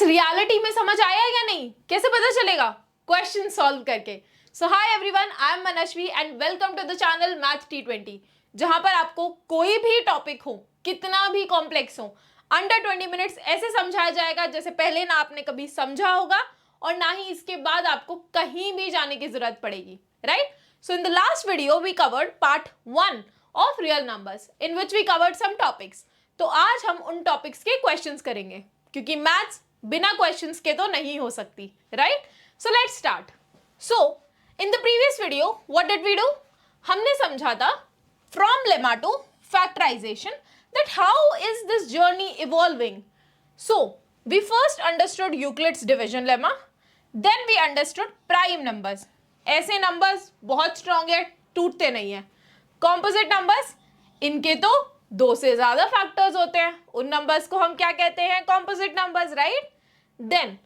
Reality में समझ आया या नहीं, कैसे पता चलेगा? क्वेश्चन सॉल्व करके। So hi everyone, I am Manashvi and welcome to the channel math T20, जहां पर आपको कोई भी टॉपिक हो, कितना भी कॉम्प्लेक्स हो, अंडर 20 मिनट्स ऐसे समझाया जाएगा जैसे पहले ना आपने कभी समझा होगा और ना ही इसके बाद आपको कहीं भी जाने की जरूरत पड़ेगी, right? So in the last video we covered part 1 of real numbers in which we covered some topics. तो आज हम उन टॉपिक्स के क्वेश्चंस करेंगे, क्योंकि मैथ्स बिना क्वेश्चंस के तो नहीं हो सकती, right? So let's start. So in the previous video what did we do? हमने समझा था from lemma to factorization that how is this journey evolving. So we first understood Euclid's division lemma, then we understood prime numbers. ऐसे numbers बहुत strong है, टूटते नहीं है। Composite numbers, इनके तो दो से ज्यादा factors होते हैं, उन numbers को हम क्या कहते हैं? Composite numbers, right? Then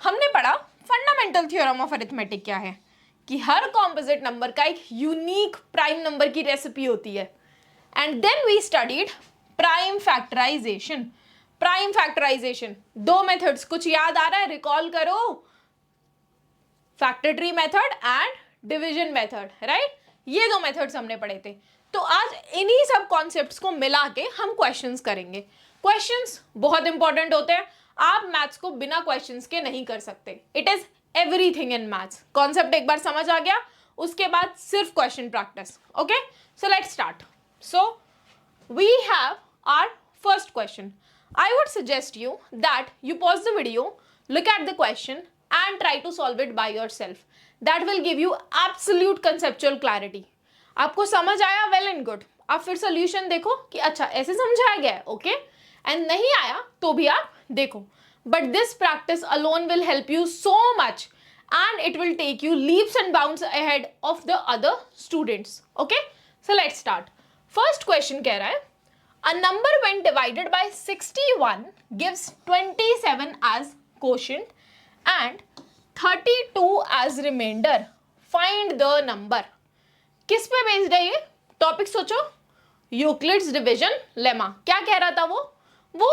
हमने पढ़ा fundamental theorem of arithmetic क्या है, कि हर composite number का एक unique prime number की recipe होती है। And then we studied prime factorization. Prime factorization दो मेथड्स, कुछ याद आ रहा है? रिकॉल करो, factor tree method and division method, right? ये दो मेथड्स हमने पढ़े थे। तो आज इन्हीं सब कॉन्सेप्ट्स को मिला के हम क्वेश्चंस करेंगे। क्वेश्चंस बहुत इंपॉर्टेंट होते हैं, आप मैथ्स को बिना क्वेश्चंस के नहीं कर सकते। It is everything in maths. Concept एक बार समझ आ गया, उसके बाद सिर्फ question practice. Okay, so let's start. So we have our first question. I would suggest you that you pause the video, look at the question and try to solve it by yourself. That will give you absolute conceptual clarity. आपको समझ आया? well and good. आप फिर solution देखो कि अच्छा ऐसे समझाया गया है, okay? and नहीं आया तो भी आप देखो. But this practice alone will help you so much and it will take you leaps and bounds ahead of the other students. Okay? So let's start. First question कह रहा है a number when divided by 61 gives 27 as quotient and 32 as remainder. Find the number. किस पे based है ये topic? सोचो, Euclid's division lemma. क्या कह रहा था वो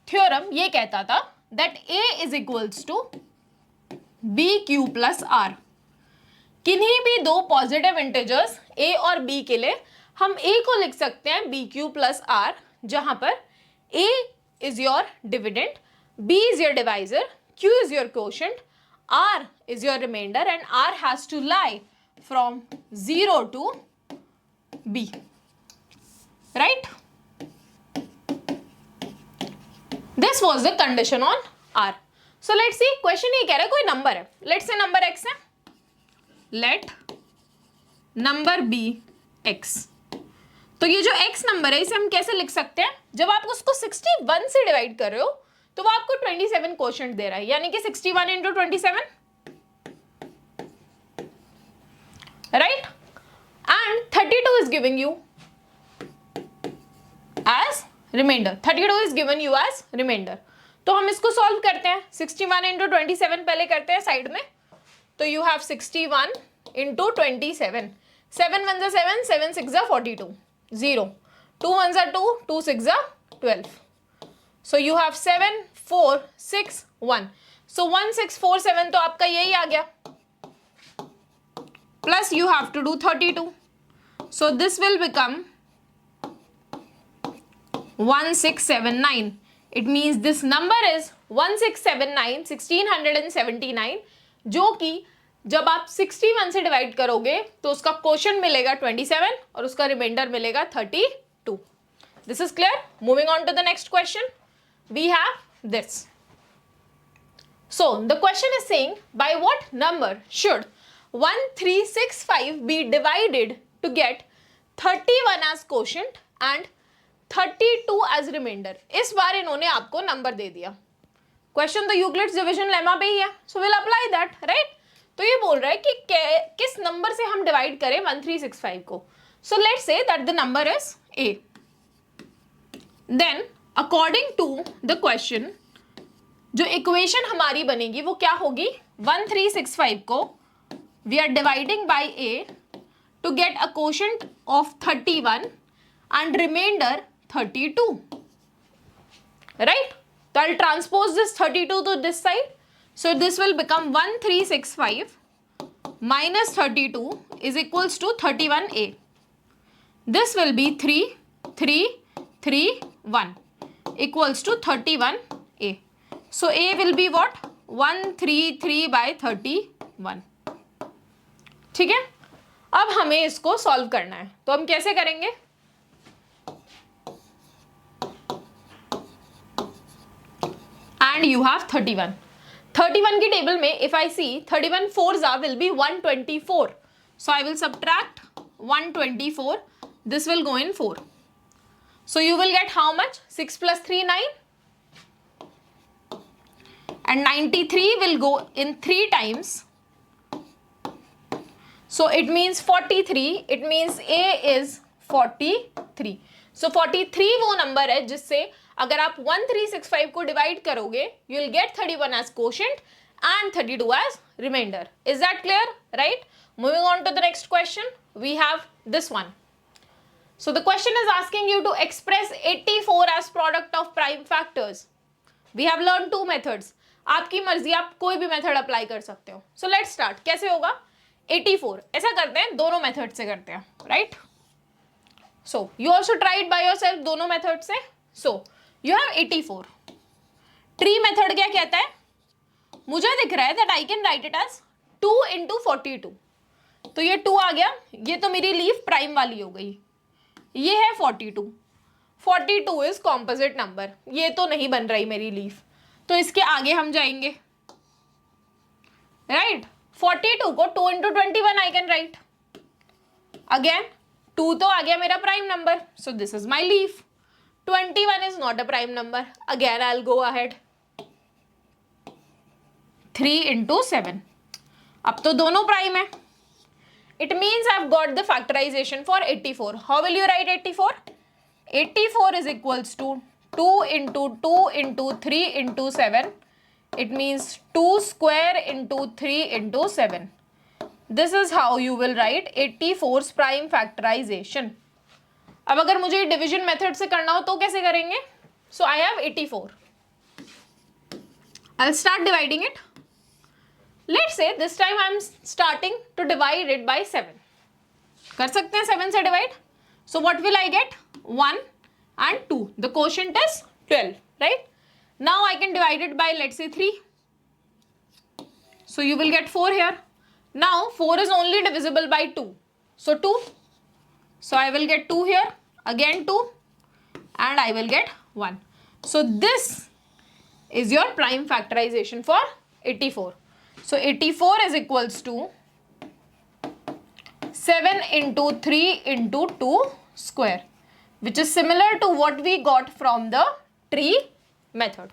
थ्योरम ये कहता था that a is equals to bq plus r. किन्हीं भी दो पॉजिटिव इंटीजर्स a और b के लिए हम a को लिख सकते हैं बी क्यू प्लस आर, जहां पर a is your dividend, b is your divisor, q is your quotient, r is your remainder and r has to lie from 0 to b, right? This was the condition on r. So let's see, question ये कह रहा है कोई number है, let's say number x है, let number be x. तो ये जो x नंबर है इसे हम कैसे लिख सकते हैं? जब आप उसको 61 से डिवाइड कर रहे हो तो वो आपको 27 क्वोशंट दे रहा है, यानी कि 61 into 27, right? And 32 is giving you as remainder. 32 is given you as remainder. तो हम इसको सॉल्व करते हैं। 61 इंटू 27 पहले करते हैं साइड में। तो you have 61 into 27, 7 1 7, 7 6 42, 0, 2 1 2, 2 6 12. So you have 7 4 6 1. So 1 6 4 7 तो आपका यही आ गया, plus you have to do 32. So this will become 1679. It means this number is 1679, 1679, जो कि जब आप 61 से डिवाइड करोगे तो उसका क्वोशंट मिलेगा 27 और उसका रिमाइंडर मिलेगा 32. This is clear? Moving on to the next question, we have this. So the question is saying by what number should 1365 be divided to get 31 as quotient and 32 as remainder. इस बार इन्होंने आपको number दे दिया। Question तो Euclid's division lemma पे ही है, so will apply that, right? तो ये बोल रहा है कि किस नंबर से हम डिवाइड करें 1365 को. So let's say that the number is a. Then according to the question जो इक्वेशन हमारी बनेगी वो क्या होगी? 1365 को we are dividing by a to get a quotient of 31 and remainder 32, right? तो I'll transpose this 32 to this side. So this will become 1365 minus 32 is equals to 31a. This will be 3, 3, 3, 1 equals to 31a. So a will be what? 133 by 31. ठीक है, अब हमें इसको solve करना है, तो हम कैसे करेंगे? And you have 31. 31 की टेबल में if I see 31 fours will be 124. So I will subtract 124. This will go in 4. So you will get how much? 6 plus 3, 9. And 93 will go in 3 times. So it means 43. It means A is 43. So 43 वो number है जिससे अगर आप 1365 को divide करोगे you will get 31 as quotient and 32 as remainder. Is that clear? Right? Moving on to the next question, we have this one. So the question is asking you to express 84 as product of prime factors. We have learned 2 methods. आपकी मर्जी, आप कोई भी method apply कर सकते हो. So let's start. कैसे होगा? 84 ऐसा करते हैं, दोनों मेथड से करते हैं, right? So you also tried by yourself दोनों मेथड से. So you have 84. Tree method क्या कहता है? मुझे दिख रहा है that I can write it as 2 into 42. तो ये 2 आ गया, ये तो मेरी लीफ प्राइम वाली हो गई. ये है 42. 42 इज कॉम्पोजिट नंबर, ये तो नहीं बन रही मेरी लीफ, तो इसके आगे हम जाएंगे, राइट? 42 को 2 into 21 I can write. Again 2 तो आ गया मेरा prime number, so this is my leaf. 21 is not a prime number. Again I'll go ahead. 3 into 7. अब तो दोनों प्राइम है. It means I've got the factorization for 84. How will you write 84? 84 is equals to 2 into 2 into 3 into 7. It means 2 square into 3 into 7. This is how you will write 84's prime factorization. अब अगर मुझे division method से करना हो तो कैसे करेंगे? So I have 84. I'll start dividing it. Let's say this time I'm starting to divide it by 7. कर सकते हैं 7 से divide. So what will I get? 1 and 2. The quotient is 12, right? Now I can divide it by, let's say, 3. So you will get 4 here. Now 4 is only divisible by 2. So 2. So I will get 2 here. Again 2. And I will get 1. So this is your prime factorization for 84. So 84 is equals to 7 into 3 into 2 square, which is similar to what we got from the tree method.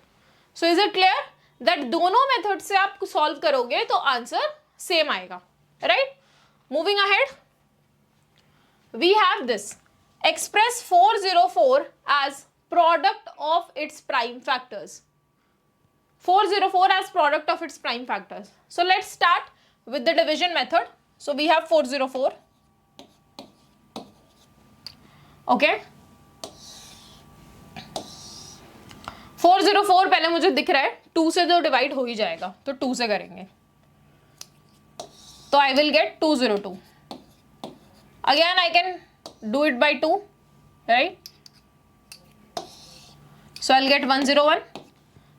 So is it clear that दोनों method से आप solve करोगे तो answer same आएगा, right? Moving ahead, we have this express 404 as product of its prime factors. 404 as product of its prime factors. So let's start with the division method. So we have 404. Okay. 404 पहले मुझे दिख रहा है 2 से तो divide हो ही जाएगा, तो 2 से करेंगे, तो I will get 202. Again I can do it by 2, right? So I'll get 101.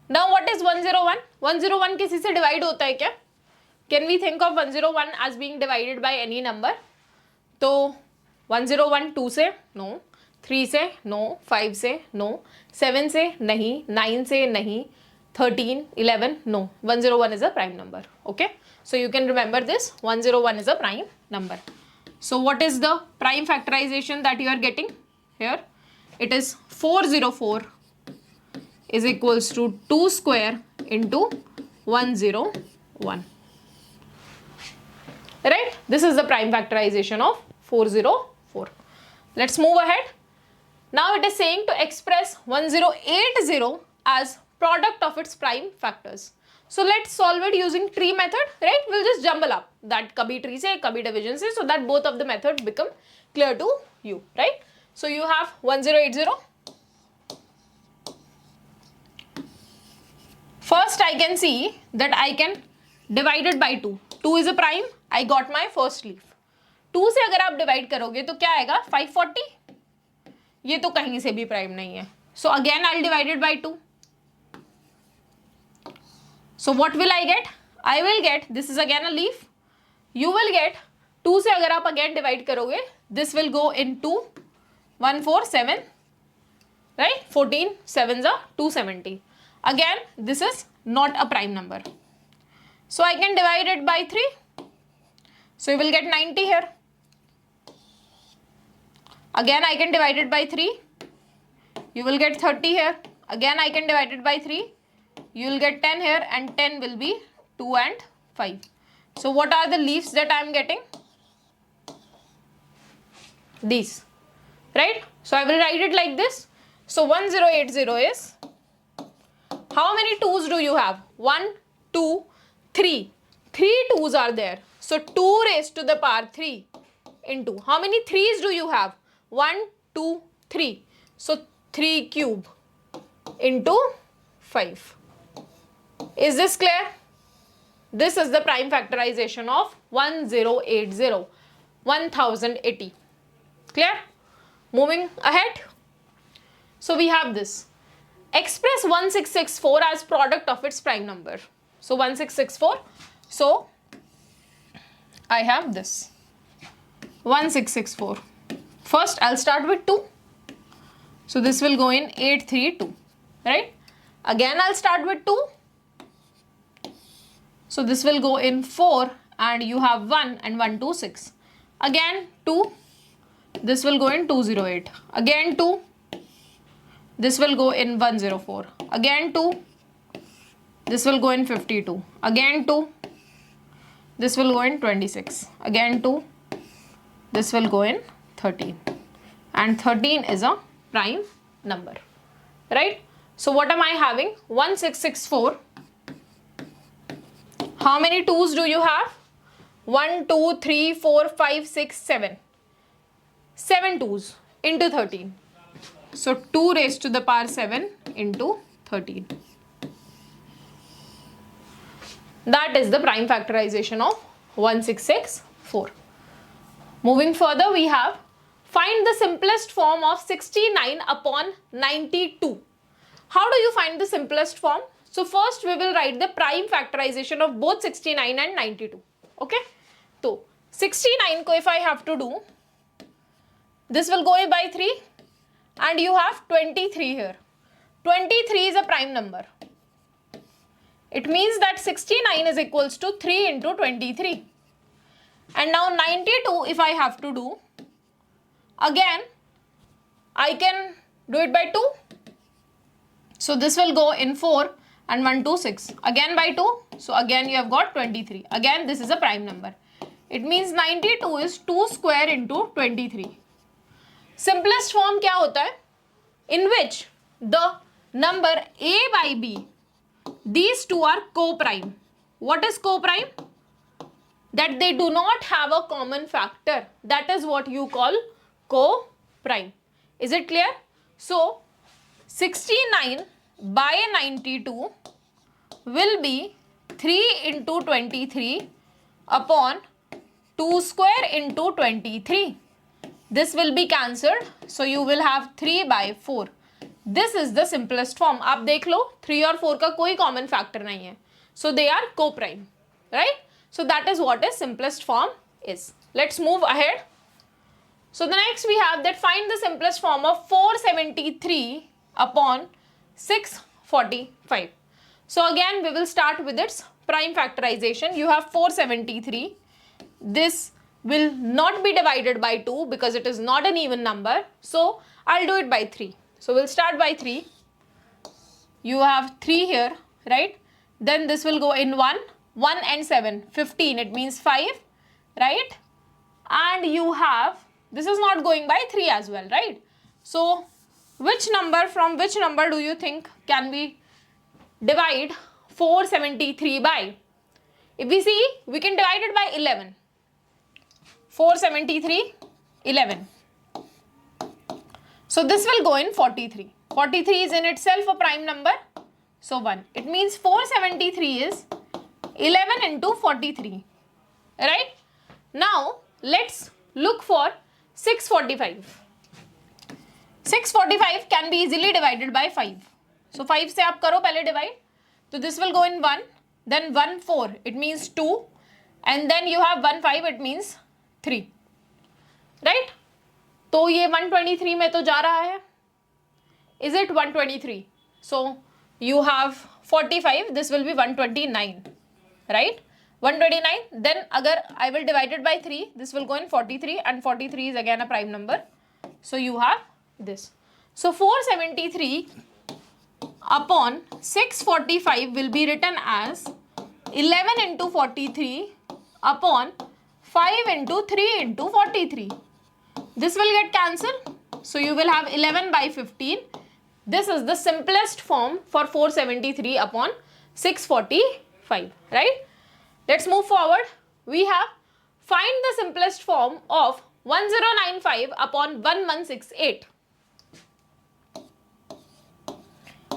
Now what is 101? 101 किसी से डिवाइड होता है क्या? Can we think of 101 as being divided by any number? तो 101 2 से no, 3 से no, 5 से no, 7 से नहीं, 9 से नहीं, 13, 11 no. 101 is a prime number. Okay, so you can remember this. 101 is a prime number. So what is the prime factorization that you are getting here? It is 404 is equals to 2 square into 101. Right? This is the prime factorization of 404. Let's move ahead. Now it is saying to express 1080 as product of its prime factors. So let's solve it using tree method, right? We'll just jumble up that kabhi tree se, kabhi division se, so that both of the methods become clear to you, right? So you have 1080. First I can see that I can divide it by 2. 2 is a prime. I got my first leaf. 2 से अगर आप divide करोगे तो क्या आएगा 540. ये तो कहीं से भी प्राइम नहीं है. So again I'll divide it by 2. So what will I get? I will get, this is again a leaf. You will get 2 से अगर आप again divide करोगे, this will go in 2. 1 4 7, right? 14 7s are 270. Again this is not a prime number. So I can divide it by 3. So you will get 90 here. Again I can divide it by 3. You will get 30 here. Again I can divide it by 3. You will get 10 here, and 10 will be 2 and 5. So what are the leaves that I am getting? These, right? So I will write it like this. So 1080 is, how many 2s do you have? 1, 2, 3. 3 2s are there. So 2 raised to the power 3 into, how many 3s do you have? 1, 2, 3. So 3 cube into 5. Is this clear? This is the prime factorization of 1080. 1080. Clear? Moving ahead. So we have this. Express 1664 as product of its prime number. So 1664. So I have this. 1664. First I'll start with 2. So this will go in 832. Right? Again I'll start with 2. So this will go in 4, and you have 1 and 1 2 6. Again 2. This will go in 208. Again 2. This will go in 104. Again 2. This will go in 52. Again 2. This will go in 26. Again 2. This will go in 13. And 13 is a prime number. Right? So what am I having? 1664. How many 2s do you have? 1, 2, 3, 4, 5, 6, 7. 7 2s into 13. So 2 raised to the power 7 into 13. That is the prime factorization of 1664. Moving further, we have find the simplest form of 69 upon 92. How do you find the simplest form? So first we will write the prime factorization of both 69 and 92. Okay. So 69 ko if I have to do, this will go by 3, and you have 23 here. 23 is a prime number. It means that 69 is equals to 3 into 23. And now 92 if I have to do, again I can do it by 2. So this will go in 4. And 1 2 6. Again by 2. So again you have got 23. Again this is a prime number. It means 92 is 2 square into 23. Simplest form क्या होता है? In which the number a by b, these two are co-prime. What is co-prime? That they do not have a common factor. That is what you call co-prime. Is it clear? So 69 by 92 will be 3 into 23 upon 2 square into 23. This will be cancelled. So you will have 3 by 4. This is the simplest form. आप देख लो 3 और 4 का कोई common factor नहीं है. So they are co-prime. Right? So that is what is simplest form is. Let's move ahead. So the next we have that find the simplest form of 473 upon 645. So again we will start with its prime factorization. You have 473. This will not be divided by 2 because it is not an even number. So I'll do it by 3. So we'll start by 3. You have 3 here, right? Then this will go in 1. 1 and 7, 15. It means 5, right? And you have, this is not going by 3 as well, right? So which number from which number do you think can we divide 473 by? If we see, we can divide it by 11. 473, 11. So this will go in 43. 43 is in itself a prime number. So 1. It means 473 is 11 into 43. Right? Now let's look for 645. 645 can be easily divided by 5. So 5 से आप करो पहले divide. So this will go in 1. Then 1 4. It means 2. And then you have 1 5. It means 3. Right? तो ये 123 में तो जा रहा है. Is it 123? So you have 45. This will be 129. Right? 129. Then agar I will divide it by 3. This will go in 43. And 43 is again a prime number. So you have this. So 473 upon 645 will be written as 11 into 43 upon 5 into 3 into 43. This will get cancelled. So you will have 11 by 15. This is the simplest form for 473 upon 645. Right? Let's move forward. We have find the simplest form of 1095 upon 1168.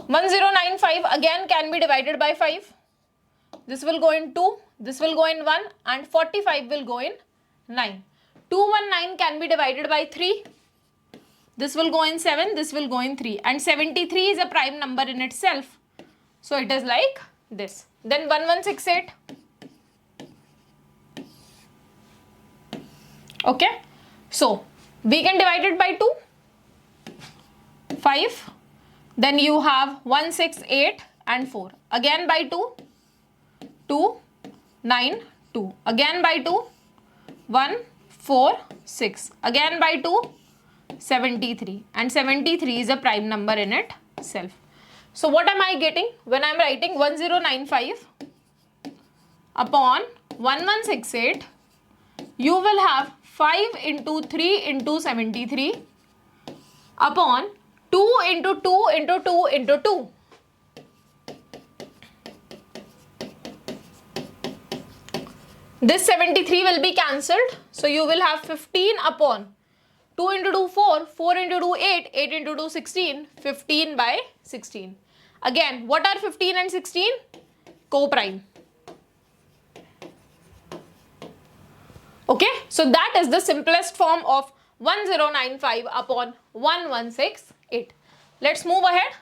1095 again can be divided by 5. This will go in 2, this will go in 1, and 45 will go in 9. 219 can be divided by 3. This will go in 7, this will go in 3. And 73 is a prime number in itself. So it is like this. Then 1168. Okay. So we can divide it by 2. 5. Then you have 168 and 4. Again by 2. 2, 9, 2. Again by 2. 1, 4, 6. Again by 2. 73. And 73 is a prime number in itself. So what am I getting when I am writing 1095 upon 1168? You will have 5 into 3 into 73 upon 2 into 2 into 2 into 2. This 73 will be cancelled. So you will have 15 upon 2 into 2 4, 4 into 2 8, 8 into 2 16, 15 by 16. Again, what are 15 and 16? Co-prime. Okay, so that is the simplest form of 1095 upon 1168. Let's move ahead.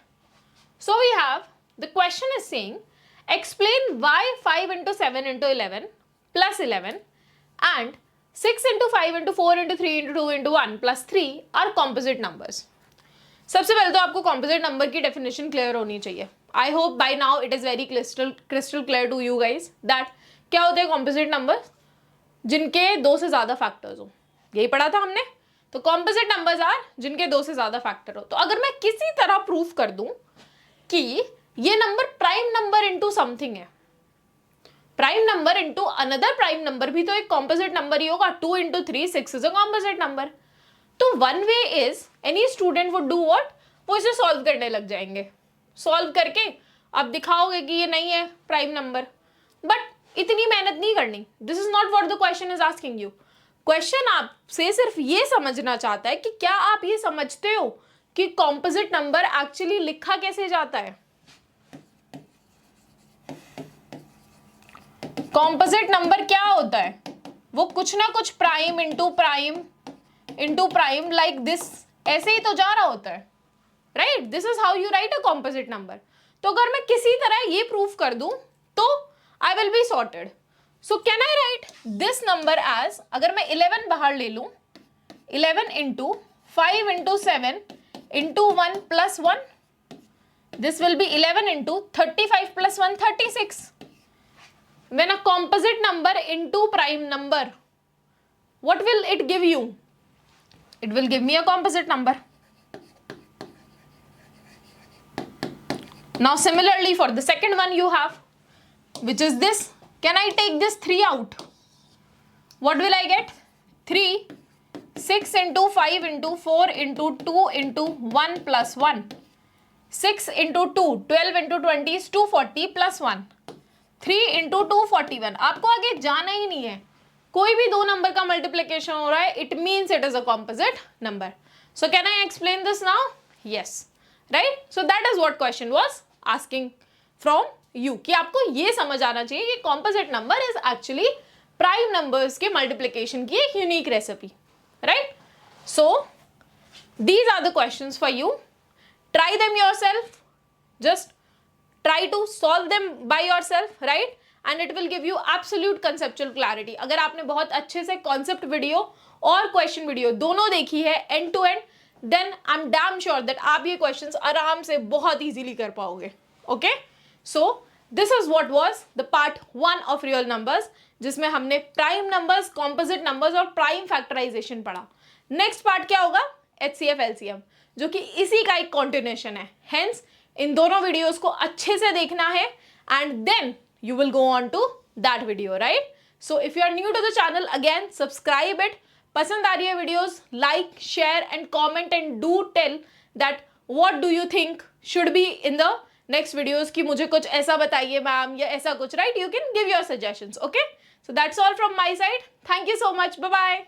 So we have, the question is saying, explain why 5 into 7 into 11 plus 11 and 6 into 5 into 4 into 3 into 2 into 1 plus 3 are composite numbers. सबसे पहले तो आपको composite number की definition clear होनी चाहिए. I hope by now it is very crystal clear to you guys that क्या होते हैं composite numbers जिनके 2 से ज़्यादा factors हो. यही पढ़ा था हमने. तो composite numbers are जिनके 2 से ज़्यादा factor हो. तो अगर मैं किसी तरह proof कर दूं कि ये number prime number into something है, prime number into another prime number भी तो एक composite number ही होगा. 2 into 3, 6 is a composite number. तो one way is any student would do what? वो इसे solve करने लग जाएंगे. Solve करके आप दिखाओगे कि ये नहीं है prime number. But इतनी मेहनत नहीं करनी. This is not what the question is asking you. Question आपसे सिर्फ ये समझना चाहता है कि क्या आप ये समझते हो कि composite number actually लिखा कैसे जाता है? Composite number क्या होता है? वो कुछ ना कुछ prime into prime like this ऐसे ही तो जा रहा होता है. Right? This is how you write a composite number. तो अगर मैं किसी तरह ये proof कर दूं तो I will be sorted. So can I write this number as, अगर मैं 11 बाहर ले लूं, 11 into 5 into 7 into 1 plus 1, this will be 11 into 35 plus 1, 36. When a composite number into prime number, what will it give you? It will give me a composite number. Now similarly for the second one you have, which is this. Can I take this 3 out? What will I get? 3, 6 into 5 into 4 into 2 into 1 plus 1. 6 into 2, 12 into 20 is 240 plus 1. 3 into 241. आपको आगे जाना ही नहीं है. कोई भी दो number का multiplication हो रहा है, it means it is a composite number. So can I explain this now? Yes. Right? So that is what question was asking from you कि आपको ये समझ आना चाहिए कि composite number is actually prime numbers के मल्टीप्लिकेशन की एक unique recipe, right? So these are the questions for you. Try them yourself. Just try to solve them by yourself, right? And it will give you absolute conceptual clarity. अगर आपने बहुत अच्छे से concept video और question video दोनों देखी है end to end, then I'm damn sure that आप ये questions आराम से बहुत easily कर पाओगे. Okay? So this is what was the part 1 of real numbers, जिसमें हमने prime numbers, composite numbers और prime factorization पढ़ा. Next part क्या होगा? HCF LCM, जो कि इसी का एक कॉन्टिन्यूशन है. हेंस इन दोनों वीडियोस को अच्छे से देखना है and then you will go on to that video, right? So if you are new to the channel, again subscribe it. पसंद आ रही है videos, like, share and comment and do tell that what do you think should be in the next videos, कि मुझे कुछ ऐसा बताइए ma'am या ऐसा कुछ, right? You can give your suggestions. Okay, so that's all from my side. Thank you so much. Bye bye.